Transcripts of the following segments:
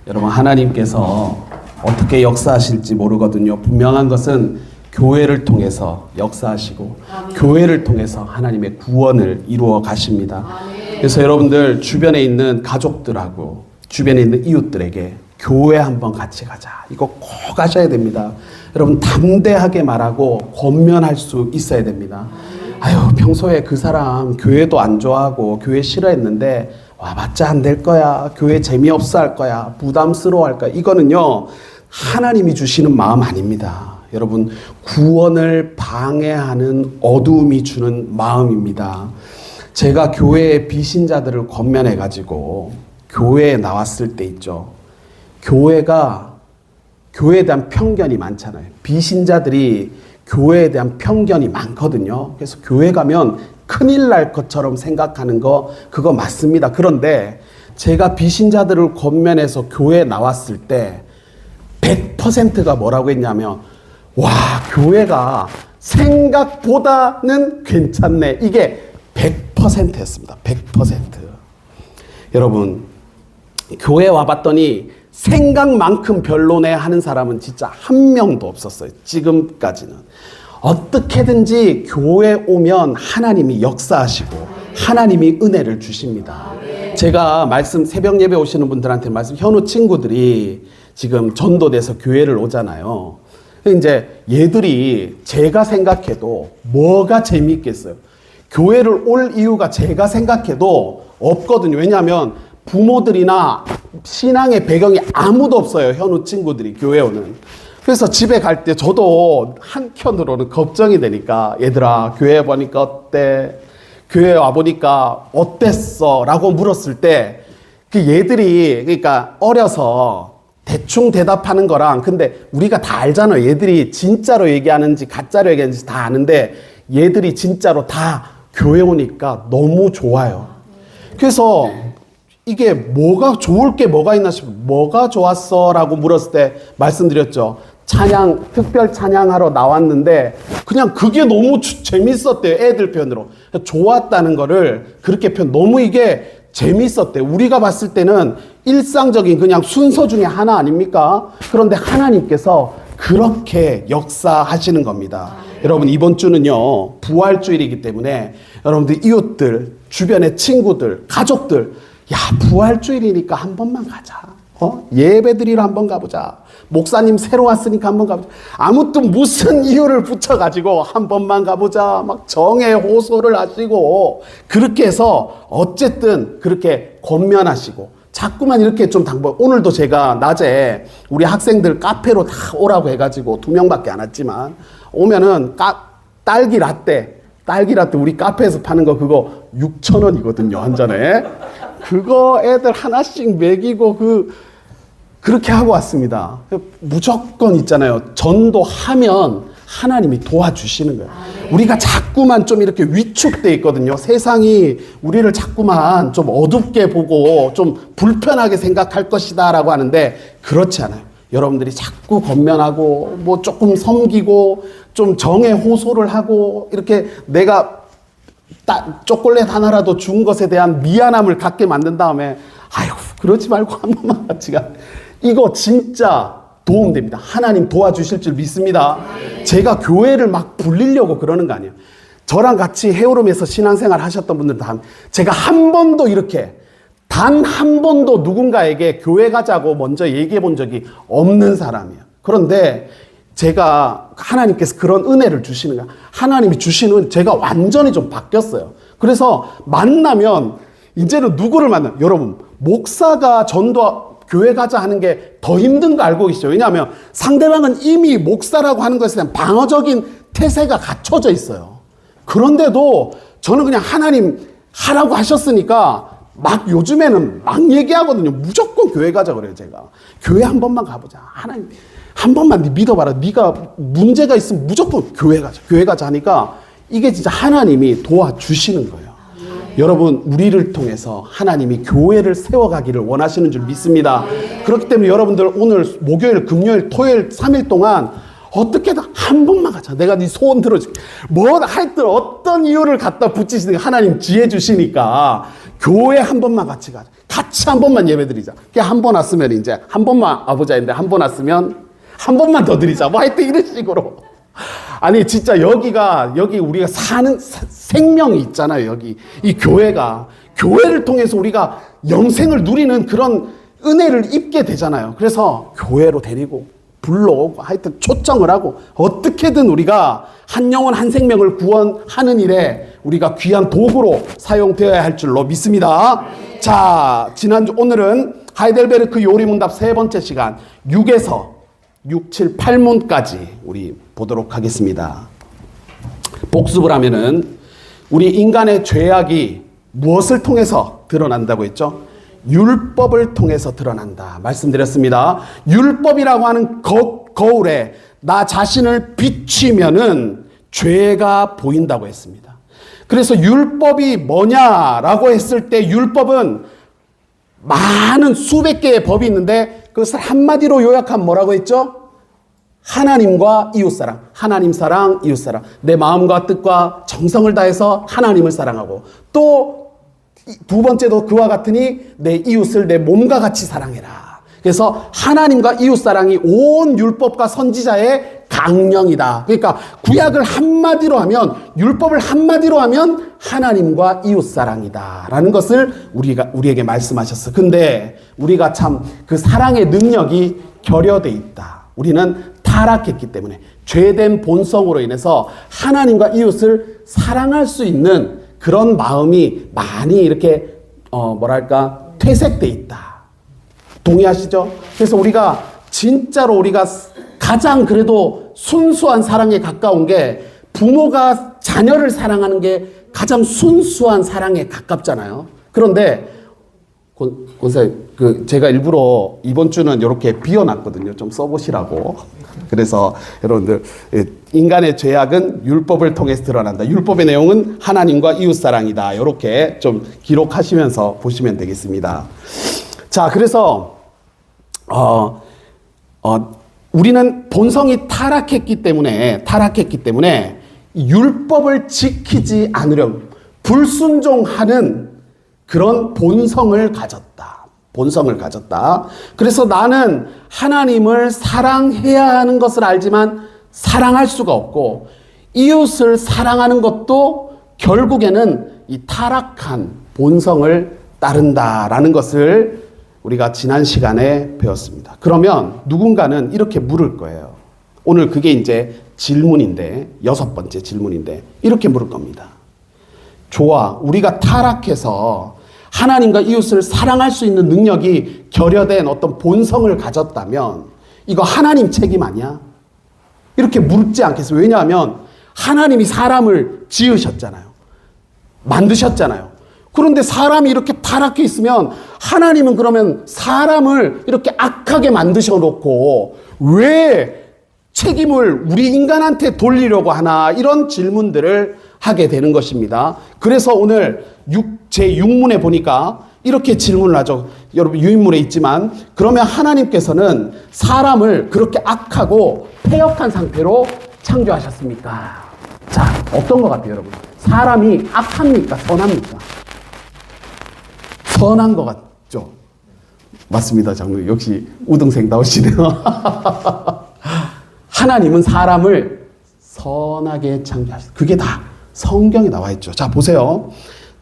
여러분, 하나님께서 어떻게 역사하실지 모르거든요. 분명한 것은 교회를 통해서 역사하시고 교회를 통해서 하나님의 구원을 이루어 가십니다. 그래서 여러분들 주변에 있는 가족들하고 주변에 있는 이웃들에게 교회 한번 같이 가자, 이거 꼭 하셔야 됩니다. 여러분, 담대하게 말하고 권면할 수 있어야 됩니다. 아유, 평소에 그 사람 교회도 안 좋아하고 교회 싫어했는데 와봤자 안 될 거야, 교회 재미없어 할 거야, 부담스러워 할 거야, 이거는요 하나님이 주시는 마음 아닙니다. 여러분, 구원을 방해하는 어두움이 주는 마음입니다. 제가 교회의 비신자들을 권면해 가지고 교회에 나왔을 때 있죠, 교회에 대한 편견이 많잖아요. 비신자들이 교회에 대한 편견이 많거든요. 그래서 교회 가면 큰일 날 것처럼 생각하는 거, 그거 맞습니다. 그런데 제가 비신자들을 권면해서 교회에 나왔을 때 100%가 뭐라고 했냐면, 와, 교회가 생각보다는 괜찮네, 이게 100%였습니다. 100%. 여러분, 교회 와봤더니 생각만큼 별로네 하는 사람은 진짜 한 명도 없었어요. 지금까지는. 어떻게든지 교회 오면 하나님이 역사하시고 하나님이 은혜를 주십니다. 제가 말씀, 새벽 예배 오시는 분들한테 말씀, 현우 친구들이 지금 전도돼서 교회를 오잖아요. 이제 얘들이 제가 생각해도 뭐가 재미있겠어요? 교회를 올 이유가 제가 생각해도 없거든요. 왜냐하면 부모들이나 신앙의 배경이 아무도 없어요. 현우 친구들이 교회 오는. 그래서 집에 갈 때 저도 한켠으로는 걱정이 되니까, 얘들아 교회 보니까 어때? 교회 와보니까 어땠어? 라고 물었을 때 그 얘들이, 그러니까 어려서 대충 대답하는 거랑, 근데 우리가 다 알잖아요. 얘들이 진짜로 얘기하는지 가짜로 얘기하는지 다 아는데 얘들이 진짜로 다 교회 오니까 너무 좋아요. 그래서 이게 뭐가 좋을 게 뭐가 있나 싶어요. 뭐가 좋았어? 라고 물었을 때 말씀드렸죠. 찬양, 특별 찬양하러 나왔는데 그냥 그게 너무 재밌었대요. 애들 표현으로. 좋았다는 거를 그렇게 너무 이게 재밌었대요. 우리가 봤을 때는 일상적인 그냥 순서 중에 하나 아닙니까? 그런데 하나님께서 그렇게 역사하시는 겁니다. 여러분, 이번 주는요 부활주일이기 때문에 여러분들 이웃들, 주변의 친구들, 가족들, 야, 부활주일이니까 한 번만 가자. 예배드리러 한 번 가보자. 목사님 새로 왔으니까 한 번 가보자. 아무튼 무슨 이유를 붙여가지고 한 번만 가보자. 막 정의 호소를 하시고, 그렇게 해서 어쨌든 그렇게 권면하시고, 자꾸만 이렇게 좀 오늘도 제가 낮에 우리 학생들 카페로 다 오라고 해가지고 2명밖에 안 왔지만, 오면은 딸기 라떼 우리 카페에서 파는 거 그거 6,000원이거든요, 한 잔에. 그거 애들 하나씩 먹이고 그렇게 하고 왔습니다. 무조건 있잖아요. 전도하면 하나님이 도와주시는 거예요. 우리가 자꾸만 좀 이렇게 위축돼 있거든요. 세상이 우리를 자꾸만 좀 어둡게 보고 좀 불편하게 생각할 것이다 라고 하는데 그렇지 않아요. 여러분들이 자꾸 권면하고 뭐 조금 섬기고 좀 정의 호소를 하고 이렇게 내가 초콜릿 하나라도 준 것에 대한 미안함을 갖게 만든 다음에, 아이고 그러지 말고 한 번만 같이 가. 이거 진짜 도움됩니다. 하나님 도와주실 줄 믿습니다. 제가 교회를 막 불리려고 그러는 거 아니에요. 저랑 같이 헤어룸에서 신앙생활 하셨던 분들 다, 제가 한 번도 이렇게 단 한 번도 누군가에게 교회 가자고 먼저 얘기해 본 적이 없는 사람이에요. 그런데 제가 하나님께서 그런 은혜를 주시는 거야. 하나님이 주시는, 제가 완전히 좀 바뀌었어요. 그래서 만나면 이제는 누구를 만나, 여러분 목사가 교회 가자 하는 게 더 힘든 거 알고 계시죠? 왜냐하면 상대방은 이미 목사라고 하는 것에 대한 방어적인 태세가 갖춰져 있어요. 그런데도 저는 그냥 하나님 하라고 하셨으니까 막 요즘에는 막 얘기하거든요. 무조건 교회 가자 그래요. 제가 교회 한 번만 가보자. 하나님 한 번만 믿어봐라. 네가 문제가 있으면 무조건 교회 가자 하니까 이게 진짜 하나님이 도와주시는 거예요. 여러분, 우리를 통해서 하나님이 교회를 세워가기를 원하시는 줄 믿습니다. 그렇기 때문에 여러분들 오늘 목요일, 금요일, 토요일 3일 동안 어떻게든 한 번만 가자. 내가 네 소원 들어줄게. 뭐 하여튼 어떤 이유를 갖다 붙이시는 하나님 지혜 주시니까 교회 한 번만 같이 가자. 같이 한 번만 예배 드리자. 한 번 왔으면 이제 한 번만 와보자 했는데 한 번 왔으면 한 번만 더 드리자. 뭐 하여튼 이런 식으로. 아니 진짜 여기 우리가 사는 생명이 있잖아요. 여기 이 교회를 통해서 우리가 영생을 누리는 그런 은혜를 입게 되잖아요. 그래서 교회로 데리고 불러오고 하여튼 초청을 하고 어떻게든 우리가 한 영혼 한 생명을 구원하는 일에 우리가 귀한 도구로 사용되어야 할 줄로 믿습니다. 자, 오늘은 하이델베르크 요리문답 세 번째 시간 6에서 6, 7, 8문까지 우리 보도록 하겠습니다. 복습을 하면은 우리 인간의 죄악이 무엇을 통해서 드러난다고 했죠? 율법을 통해서 드러난다 말씀드렸습니다. 율법이라고 하는 거울에 나 자신을 비추면은 죄가 보인다고 했습니다. 그래서 율법이 뭐냐라고 했을 때 율법은 많은 수백 개의 법이 있는데 그것을 한마디로 요약하면 뭐라고 했죠? 하나님과 이웃사랑, 하나님 사랑, 이웃사랑. 내 마음과 뜻과 정성을 다해서 하나님을 사랑하고 또 두 번째도 그와 같으니 내 이웃을 내 몸과 같이 사랑해라. 그래서 하나님과 이웃사랑이 온 율법과 선지자의 강령이다. 그러니까 구약을 한마디로 하면 율법을 한마디로 하면 하나님과 이웃사랑이다 라는 것을 우리에게 말씀하셨어. 근데 우리가 참 그 사랑의 능력이 결여돼 있다. 우리는 타락했기 때문에 죄된 본성으로 인해서 하나님과 이웃을 사랑할 수 있는 그런 마음이 많이 이렇게 퇴색돼 있다. 동의하시죠? 그래서 우리가 진짜로 가장 그래도 순수한 사랑에 가까운 게 부모가 자녀를 사랑하는 게 가장 순수한 사랑에 가깝잖아요. 그런데 권사님, 제가 일부러 이번 주는 이렇게 비워놨거든요. 좀 써보시라고. 그래서 여러분들, 인간의 죄악은 율법을 통해서 드러난다. 율법의 내용은 하나님과 이웃사랑이다. 이렇게 좀 기록하시면서 보시면 되겠습니다. 자, 그래서, 우리는 본성이 타락했기 때문에 율법을 지키지 않으려고 불순종하는 그런 본성을 가졌다. 그래서 나는 하나님을 사랑해야 하는 것을 알지만 사랑할 수가 없고 이웃을 사랑하는 것도 결국에는 이 타락한 본성을 따른다라는 것을 우리가 지난 시간에 배웠습니다. 그러면 누군가는 이렇게 물을 거예요. 오늘 그게 이제 질문인데, 6번째 질문인데 이렇게 물을 겁니다. 좋아, 우리가 타락해서 하나님과 이웃을 사랑할 수 있는 능력이 결여된 어떤 본성을 가졌다면 이거 하나님 책임 아니야? 이렇게 묻지 않겠어요? 왜냐하면 하나님이 사람을 지으셨잖아요. 만드셨잖아요. 그런데 사람이 이렇게 타락해 있으면 하나님은 그러면 사람을 이렇게 악하게 만드셔 놓고 왜 책임을 우리 인간한테 돌리려고 하나, 이런 질문들을 하게 되는 것입니다. 그래서 오늘 제6문에 보니까 이렇게 질문을 하죠. 여러분 유인물에 있지만, 그러면 하나님께서는 사람을 그렇게 악하고 패역한 상태로 창조하셨습니까? 자, 어떤 것 같아요, 여러분? 사람이 악합니까? 선합니까? 선한 것 같죠? 맞습니다, 장로님. 역시 우등생 나오시네요. 하나님은 사람을 선하게 창조하셨어요. 그게 다 성경에 나와 있죠. 자, 보세요.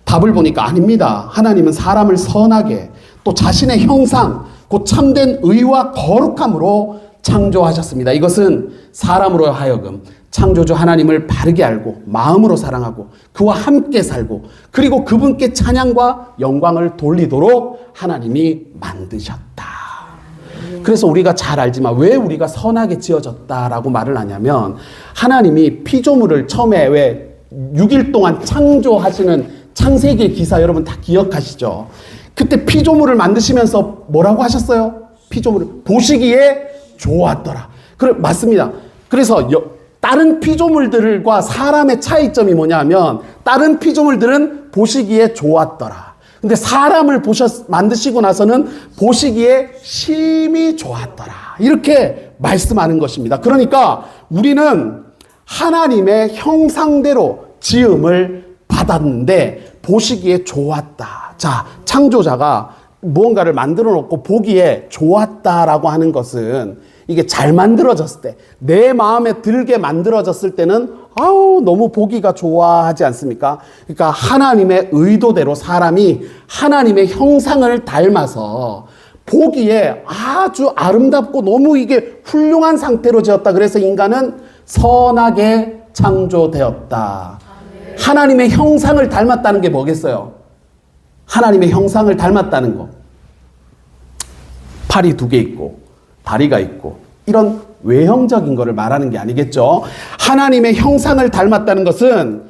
답을 보니까 아닙니다. 하나님은 사람을 선하게, 또 자신의 형상, 곧 참된 의와 거룩함으로 창조하셨습니다. 이것은 사람으로 하여금 창조주 하나님을 바르게 알고 마음으로 사랑하고 그와 함께 살고 그리고 그분께 찬양과 영광을 돌리도록 하나님이 만드셨다. 그래서 우리가 잘 알지만 왜 우리가 선하게 지어졌다라고 말을 하냐면, 하나님이 피조물을 처음에 왜 6일 동안 창조하시는 창세기 기사 여러분 다 기억하시죠? 그때 피조물을 만드시면서 뭐라고 하셨어요? 피조물을 보시기에 좋았더라. 맞습니다. 그래서 다른 피조물들과 사람의 차이점이 뭐냐면, 다른 피조물들은 보시기에 좋았더라. 근데 사람을 만드시고 나서는 보시기에 심히 좋았더라. 이렇게 말씀하는 것입니다. 그러니까 우리는 하나님의 형상대로 지음을 받았는데 보시기에 좋았다. 자, 창조자가 무언가를 만들어 놓고 보기에 좋았다라고 하는 것은 이게 잘 만들어졌을 때, 내 마음에 들게 만들어졌을 때는 아우 너무 보기가 좋아하지 않습니까? 그러니까 하나님의 의도대로 사람이 하나님의 형상을 닮아서 보기에 아주 아름답고 너무 이게 훌륭한 상태로 지었다. 그래서 인간은 선하게 창조되었다. 하나님의 형상을 닮았다는 게 뭐겠어요? 하나님의 형상을 닮았다는 거. 팔이 2개 있고 다리가 있고 이런 외형적인 거를 말하는 게 아니겠죠. 하나님의 형상을 닮았다는 것은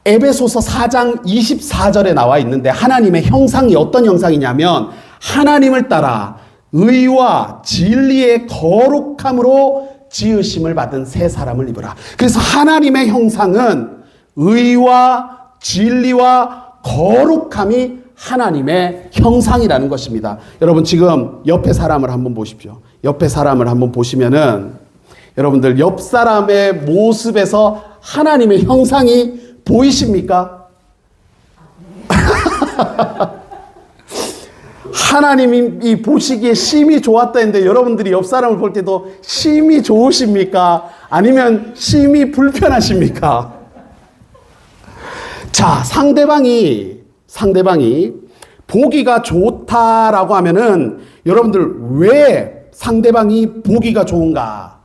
에베소서 4장 24절에 나와 있는데, 하나님의 형상이 어떤 형상이냐면 하나님을 따라 의와 진리의 거룩함으로 지으심을 받은 새 사람을 입으라. 그래서 하나님의 형상은 의와 진리와 거룩함이 하나님의 형상이라는 것입니다. 여러분 지금 옆에 사람을 한번 보십시오. 옆에 사람을 한번 보시면은 여러분들 옆 사람의 모습에서 하나님의 형상이 보이십니까? 하나님이 보시기에 심히 좋았다 했는데 여러분들이 옆 사람을 볼 때도 심히 좋으십니까? 아니면 심히 불편하십니까? 자, 상대방이 보기가 좋다라고 하면은 여러분들 왜 상대방이 보기가 좋은가?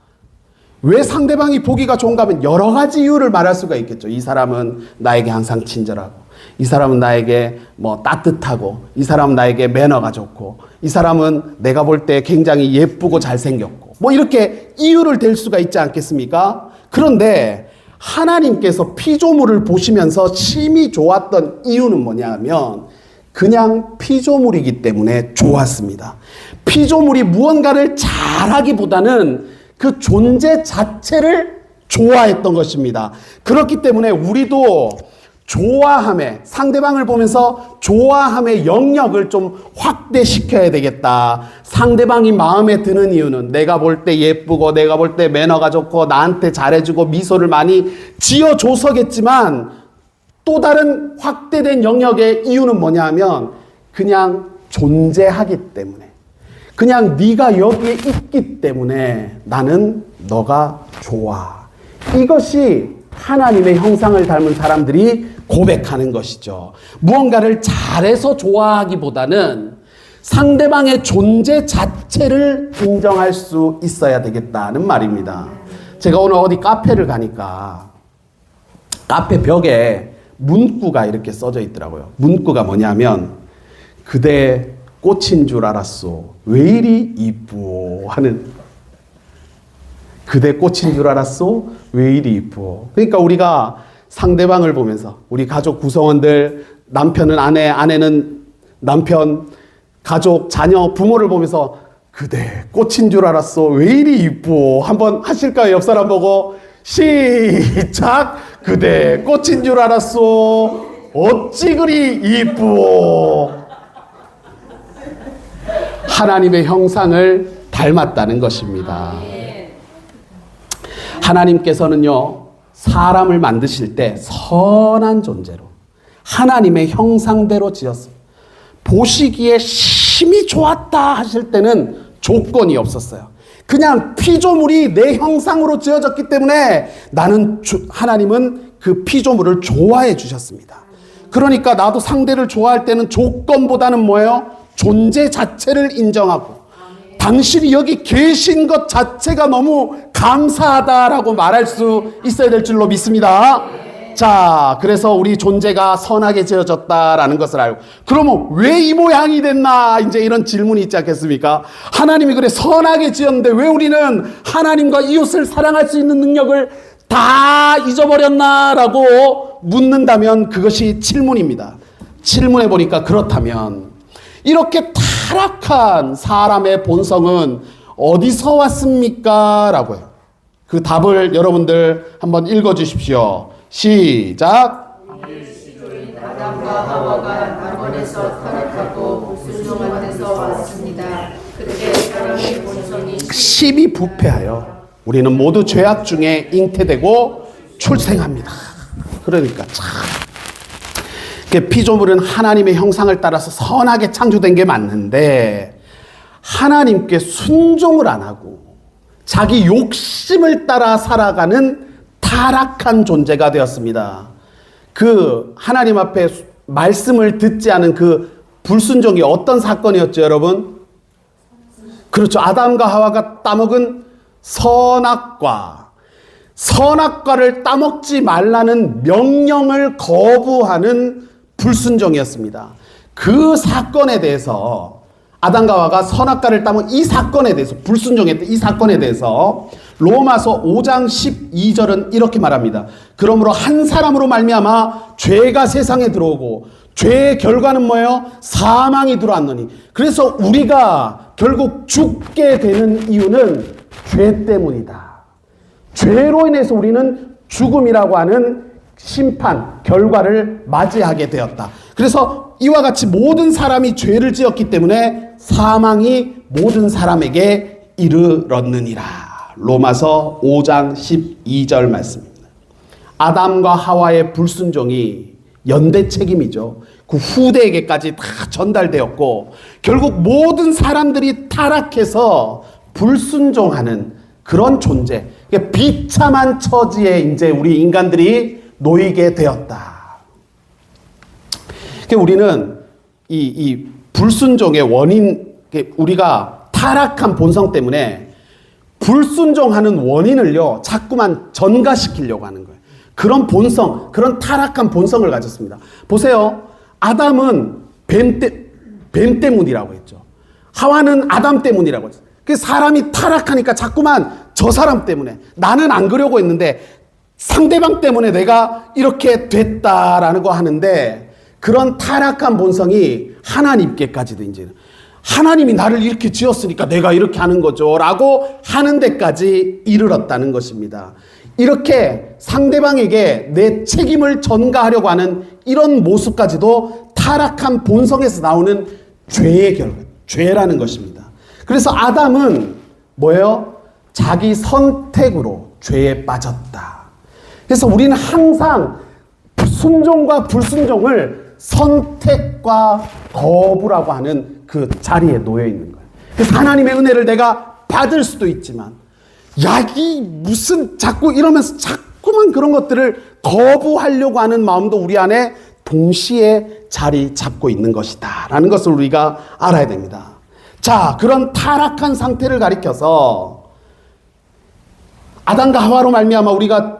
왜 상대방이 보기가 좋은가 하면 여러 가지 이유를 말할 수가 있겠죠. 이 사람은 나에게 항상 친절하고, 이 사람은 나에게 뭐 따뜻하고, 이 사람은 나에게 매너가 좋고, 이 사람은 내가 볼 때 굉장히 예쁘고 잘생겼고, 뭐 이렇게 이유를 댈 수가 있지 않겠습니까? 그런데 하나님께서 피조물을 보시면서 심히 좋았던 이유는 뭐냐면 그냥 피조물이기 때문에 좋았습니다. 피조물이 무언가를 잘하기보다는 그 존재 자체를 좋아했던 것입니다. 그렇기 때문에 우리도 좋아함에, 상대방을 보면서 좋아함의 영역을 좀 확대시켜야 되겠다. 상대방이 마음에 드는 이유는 내가 볼 때 예쁘고, 내가 볼 때 매너가 좋고, 나한테 잘해주고 미소를 많이 지어줘서겠지만, 또 다른 확대된 영역의 이유는 뭐냐 하면 그냥 존재하기 때문에, 그냥 네가 여기에 있기 때문에 나는 너가 좋아. 이것이 하나님의 형상을 닮은 사람들이 고백하는 것이죠. 무언가를 잘해서 좋아하기보다는 상대방의 존재 자체를 인정할 수 있어야 되겠다는 말입니다. 제가 오늘 어디 카페를 가니까 카페 벽에 문구가 이렇게 써져 있더라고요. 문구가 뭐냐면 그대 꽃인 줄 알았소. 왜 이리 이쁘오 하는, 그대 꽃인 줄 알았소. 왜 이리 이쁘오. 그러니까 우리가 상대방을 보면서, 우리 가족 구성원들, 남편은 아내, 아내는 남편, 가족, 자녀, 부모를 보면서 그대 꽃인 줄 알았소. 왜 이리 이쁘오. 한번 하실까요? 옆 사람 보고 시작. 그대 꽃인 줄 알았소. 어찌 그리 이쁘오. 하나님의 형상을 닮았다는 것입니다. 하나님께서는요, 사람을 만드실 때 선한 존재로 하나님의 형상대로 지었습니다. 보시기에 심히 좋았다 하실 때는 조건이 없었어요. 그냥 피조물이 내 형상으로 지어졌기 때문에 하나님은 그 피조물을 좋아해 주셨습니다. 그러니까 나도 상대를 좋아할 때는 조건보다는 뭐예요? 존재 자체를 인정하고, 당신이 여기 계신 것 자체가 너무 감사하다라고 말할 수 있어야 될 줄로 믿습니다. 자, 그래서 우리 존재가 선하게 지어졌다라는 것을 알고, 그러면 왜 이 모양이 됐나? 이제 이런 질문이 있지 않겠습니까? 하나님이 그래 선하게 지었는데 왜 우리는 하나님과 이웃을 사랑할 수 있는 능력을 다 잊어버렸나라고 묻는다면 그것이 질문입니다. 질문해 보니까 그렇다면 이렇게 타락한 사람의 본성은 어디서 왔습니까? 라고요. 그 답을 여러분들 한번 읽어 주십시오. 시작. 아담과 하와가 낙원에서 타락하고 불순종한 데서 왔습니다. 그때 사람의 본성이 심히 부패하여 우리는 모두 죄악 중에 잉태되고 출생합니다. 그러니까 참 피조물은 하나님의 형상을 따라서 선하게 창조된 게 맞는데 하나님께 순종을 안 하고 자기 욕심을 따라 살아가는 타락한 존재가 되었습니다. 그 하나님 앞에 말씀을 듣지 않은 그 불순종이 어떤 사건이었죠, 여러분? 그렇죠. 아담과 하와가 따먹은 선악과를 따먹지 말라는 명령을 거부하는 불순종이었습니다. 그 사건에 대해서 아담과 하와가 선악과를 따먹은 이 사건에 대해서 불순종했던 이 사건에 대해서 로마서 5장 12절은 이렇게 말합니다. 그러므로 한 사람으로 말미암아 죄가 세상에 들어오고 죄의 결과는 뭐예요? 사망이 들어왔느니. 그래서 우리가 결국 죽게 되는 이유는 죄 때문이다. 죄로 인해서 우리는 죽음이라고 하는 심판, 결과를 맞이하게 되었다. 그래서 이와 같이 모든 사람이 죄를 지었기 때문에 사망이 모든 사람에게 이르렀느니라. 로마서 5장 12절 말씀입니다. 아담과 하와의 불순종이 연대 책임이죠. 그 후대에게까지 다 전달되었고 결국 모든 사람들이 타락해서 불순종하는 그런 존재, 비참한 처지에 이제 우리 인간들이 놓이게 되었다. 우리는 이 불순종의 원인, 우리가 타락한 본성 때문에 불순종하는 원인을요 자꾸만 전가시키려고 하는 거예요. 그런 본성, 그런 타락한 본성을 가졌습니다. 보세요. 아담은 뱀 때문이라고 했죠. 하와는 아담 때문이라고 했어요. 그 사람이 타락하니까 자꾸만 저 사람 때문에, 나는 안 그러고 있는데 상대방 때문에 내가 이렇게 됐다라는 거 하는데, 그런 타락한 본성이 하나님께까지도 이제는 하나님이 나를 이렇게 지었으니까 내가 이렇게 하는 거죠 라고 하는 데까지 이르렀다는 것입니다. 이렇게 상대방에게 내 책임을 전가하려고 하는 이런 모습까지도 타락한 본성에서 나오는 죄의 결과, 죄라는 것입니다. 그래서 아담은 뭐예요? 자기 선택으로 죄에 빠졌다. 그래서 우리는 항상 순종과 불순종을 선택과 거부라고 하는 그 자리에 놓여 있는 거예요. 그래서 하나님의 은혜를 내가 받을 수도 있지만, 야, 이 무슨 자꾸 이러면서 자꾸만 그런 것들을 거부하려고 하는 마음도 우리 안에 동시에 자리 잡고 있는 것이다 라는 것을 우리가 알아야 됩니다. 자, 그런 타락한 상태를 가리켜서 아담과 하와로 말미암아 우리가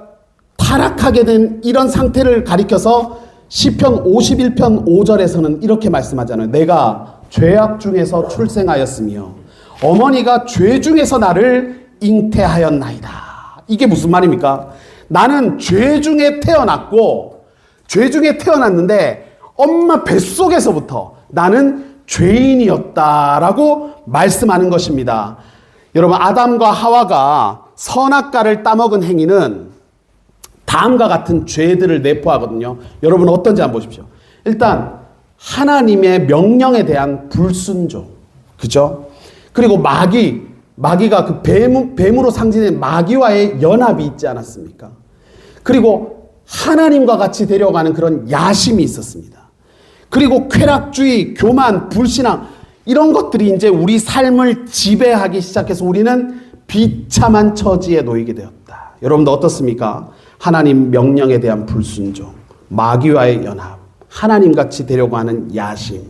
타락하게 된 이런 상태를 가리켜서 시편 51편 5절에서는 이렇게 말씀하잖아요. 내가 죄악 중에서 출생하였으며 어머니가 죄 중에서 나를 잉태하였나이다. 이게 무슨 말입니까? 나는 죄 중에 태어났고, 죄 중에 태어났는데 엄마 뱃속에서부터 나는 죄인이었다라고 말씀하는 것입니다. 여러분, 아담과 하와가 선악과를 따먹은 행위는 다음과 같은 죄들을 내포하거든요. 여러분 어떤지 한번 보십시오. 일단 하나님의 명령에 대한 불순종, 그죠? 그리고 마귀가 그 뱀으로 상징된 마귀와의 연합이 있지 않았습니까? 그리고 하나님과 같이 데려가는 그런 야심이 있었습니다. 그리고 쾌락주의, 교만, 불신앙, 이런 것들이 이제 우리 삶을 지배하기 시작해서 우리는 비참한 처지에 놓이게 되었다. 여러분도 어떻습니까? 하나님 명령에 대한 불순종, 마귀와의 연합, 하나님같이 되려고 하는 야심,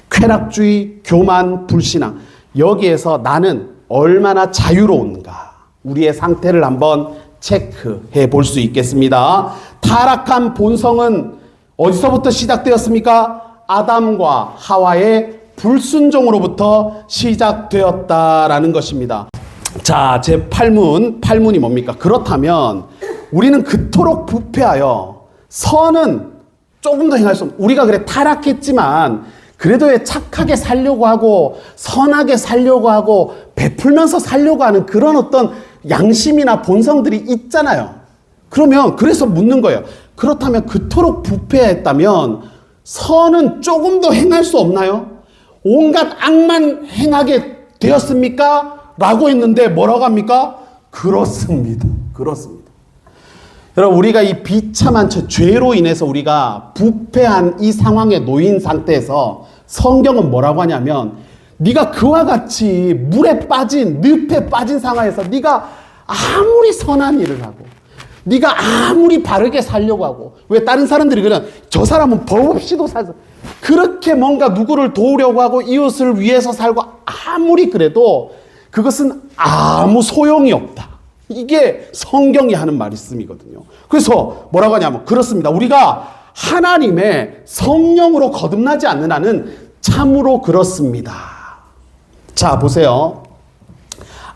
쾌락주의, 교만, 불신앙, 여기에서 나는 얼마나 자유로운가, 우리의 상태를 한번 체크해 볼 수 있겠습니다. 타락한 본성은 어디서부터 시작되었습니까? 아담과 하와의 불순종으로부터 시작되었다라는 것입니다. 자, 제 8문이 뭡니까? 그렇다면 우리는 그토록 부패하여 선은 조금 더 행할 수 없는, 우리가 그래 타락했지만 그래도 왜 착하게 살려고 하고 선하게 살려고 하고 베풀면서 살려고 하는 그런 어떤 양심이나 본성들이 있잖아요. 그러면 그래서 묻는 거예요. 그렇다면 그토록 부패했다면 선은 조금 더 행할 수 없나요? 온갖 악만 행하게 되었습니까? 라고 했는데 뭐라고 합니까? 그렇습니다. 그렇습니다. 여러분, 우리가 이 비참한 죄로 인해서 우리가 부패한 이 상황에 놓인 상태에서 성경은 뭐라고 하냐면, 네가 그와 같이 물에 빠진, 늪에 빠진 상황에서 네가 아무리 선한 일을 하고 네가 아무리 바르게 살려고 하고, 왜 다른 사람들이 그냥 저 사람은 법 없이도 살서 그렇게 뭔가 누구를 도우려고 하고 이웃을 위해서 살고 아무리 그래도 그것은 아무 소용이 없다. 이게 성경이 하는 말씀이거든요. 그래서 뭐라고 하냐면, 그렇습니다. 우리가 하나님의 성령으로 거듭나지 않는 한은 참으로 그렇습니다. 자, 보세요.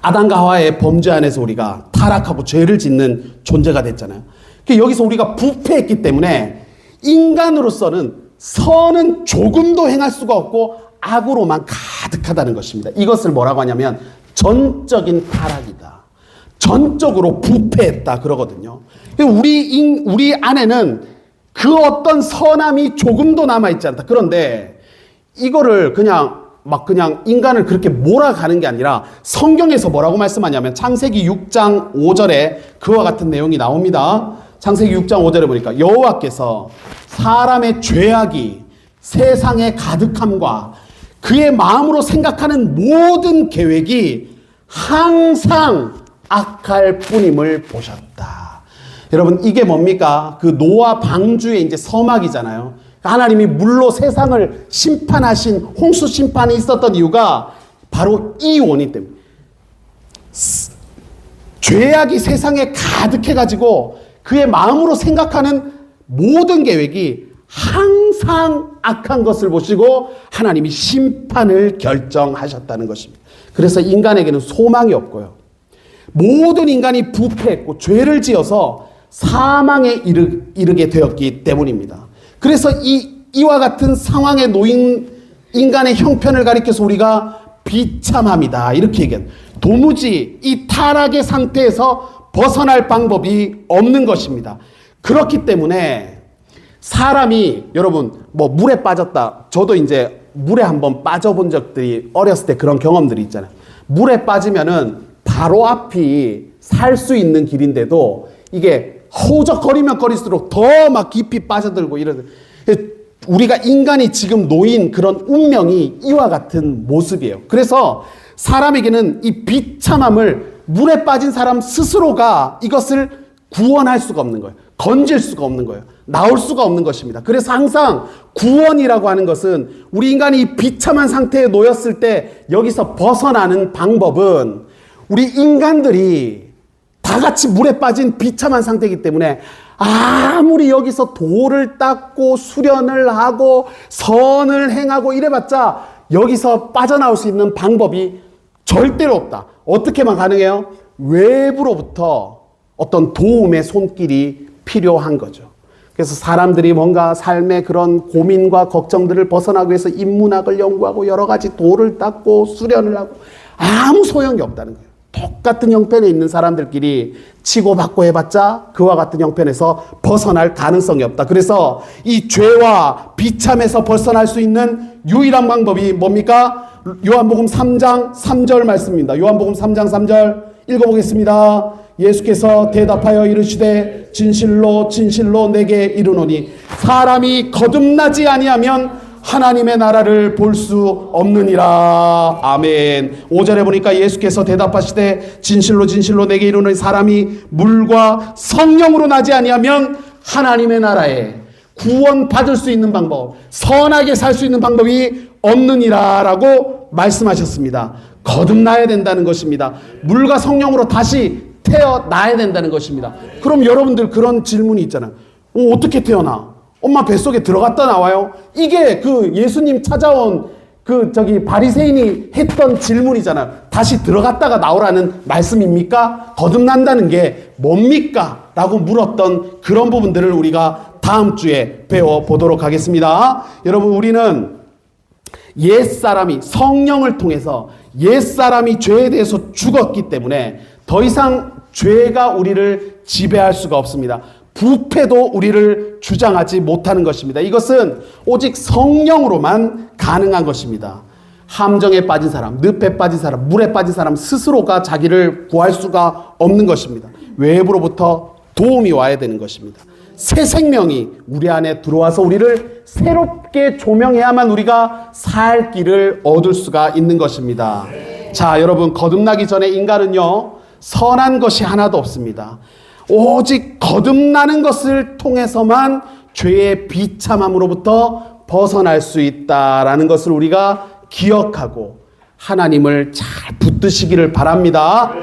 아담과 하와의 범죄 안에서 우리가 타락하고 죄를 짓는 존재가 됐잖아요. 여기서 우리가 부패했기 때문에 인간으로서는 선은 조금도 행할 수가 없고 악으로만 가득하다는 것입니다. 이것을 뭐라고 하냐면 전적인 타락이다. 전적으로 부패했다 그러거든요. 우리 안에는 그 어떤 선함이 조금도 남아있지 않다. 그런데 이거를 그냥 인간을 그렇게 몰아가는 게 아니라 성경에서 뭐라고 말씀하냐면 창세기 6장 5절에 그와 같은 내용이 나옵니다. 창세기 6장 5절에 보니까 여호와께서 사람의 죄악이 세상에 가득함과 그의 마음으로 생각하는 모든 계획이 항상 악할 뿐임을 보셨다. 여러분, 이게 뭡니까? 그 노아 방주의 이제 서막이잖아요. 하나님이 물로 세상을 심판하신 홍수 심판이 있었던 이유가 바로 이 원인 때문에, 죄악이 세상에 가득해가지고 그의 마음으로 생각하는 모든 계획이 항상 악한 것을 보시고 하나님이 심판을 결정하셨다는 것입니다. 그래서 인간에게는 소망이 없고요, 모든 인간이 부패했고 죄를 지어서 사망에 이르게 되었기 때문입니다. 그래서 이와 같은 상황에 놓인 인간의 형편을 가리켜서 우리가 비참함이다 이렇게 얘기합니다. 도무지 이 타락의 상태에서 벗어날 방법이 없는 것입니다. 그렇기 때문에 사람이, 여러분, 뭐 물에 빠졌다. 저도 이제 물에 한번 빠져본 적들이, 어렸을 때 그런 경험들이 있잖아요. 물에 빠지면은 바로 앞이 살 수 있는 길인데도 이게 허우적거리면 거릴수록 더 막 깊이 빠져들고 이러는, 우리가 인간이 지금 놓인 그런 운명이 이와 같은 모습이에요. 그래서 사람에게는 이 비참함을 물에 빠진 사람 스스로가 이것을 구원할 수가 없는 거예요. 건질 수가 없는 거예요. 나올 수가 없는 것입니다. 그래서 항상 구원이라고 하는 것은, 우리 인간이 이 비참한 상태에 놓였을 때 여기서 벗어나는 방법은, 우리 인간들이 다 같이 물에 빠진 비참한 상태이기 때문에 아무리 여기서 돌을 닦고 수련을 하고 선을 행하고 이래봤자 여기서 빠져나올 수 있는 방법이 절대로 없다. 어떻게만 가능해요? 외부로부터 어떤 도움의 손길이 필요한 거죠. 그래서 사람들이 뭔가 삶의 그런 고민과 걱정들을 벗어나기 위해서 인문학을 연구하고 여러 가지 돌을 닦고 수련을 하고 아무 소용이 없다는 거예요. 똑같은 형편에 있는 사람들끼리 치고받고 해봤자 그와 같은 형편에서 벗어날 가능성이 없다. 그래서 이 죄와 비참에서 벗어날 수 있는 유일한 방법이 뭡니까? 요한복음 3장 3절 말씀입니다. 요한복음 3장 3절 읽어보겠습니다. 예수께서 대답하여 이르시되 진실로 진실로 내게 이르노니 사람이 거듭나지 아니하면 하나님의 나라를 볼 수 없느니라. 아멘. 5절에 보니까 예수께서 대답하시되 진실로 진실로 내게 이르노니 사람이 물과 성령으로 나지 아니하면 하나님의 나라에 구원받을 수 있는 방법, 선하게 살 수 있는 방법이 없느니라 라고 말씀하셨습니다. 거듭나야 된다는 것입니다. 물과 성령으로 다시 태어나야 된다는 것입니다. 그럼 여러분들 그런 질문이 있잖아요. 어떻게 태어나? 엄마 뱃속에 들어갔다 나와요? 이게 그 예수님 찾아온 바리새인이 했던 질문이잖아요. 다시 들어갔다가 나오라는 말씀입니까? 거듭난다는 게 뭡니까? 라고 물었던 그런 부분들을 우리가 다음 주에 배워보도록 하겠습니다. 여러분, 우리는 옛사람이 성령을 통해서 옛사람이 죄에 대해서 죽었기 때문에 더 이상 죄가 우리를 지배할 수가 없습니다. 부패도 우리를 주장하지 못하는 것입니다. 이것은 오직 성령으로만 가능한 것입니다. 함정에 빠진 사람, 늪에 빠진 사람, 물에 빠진 사람 스스로가 자기를 구할 수가 없는 것입니다. 외부로부터 도움이 와야 되는 것입니다. 새 생명이 우리 안에 들어와서 우리를 새롭게 조명해야만 우리가 살 길을 얻을 수가 있는 것입니다. 자, 여러분, 거듭나기 전에 인간은요, 선한 것이 하나도 없습니다. 오직 거듭나는 것을 통해서만 죄의 비참함으로부터 벗어날 수 있다라는 것을 우리가 기억하고 하나님을 잘 붙드시기를 바랍니다.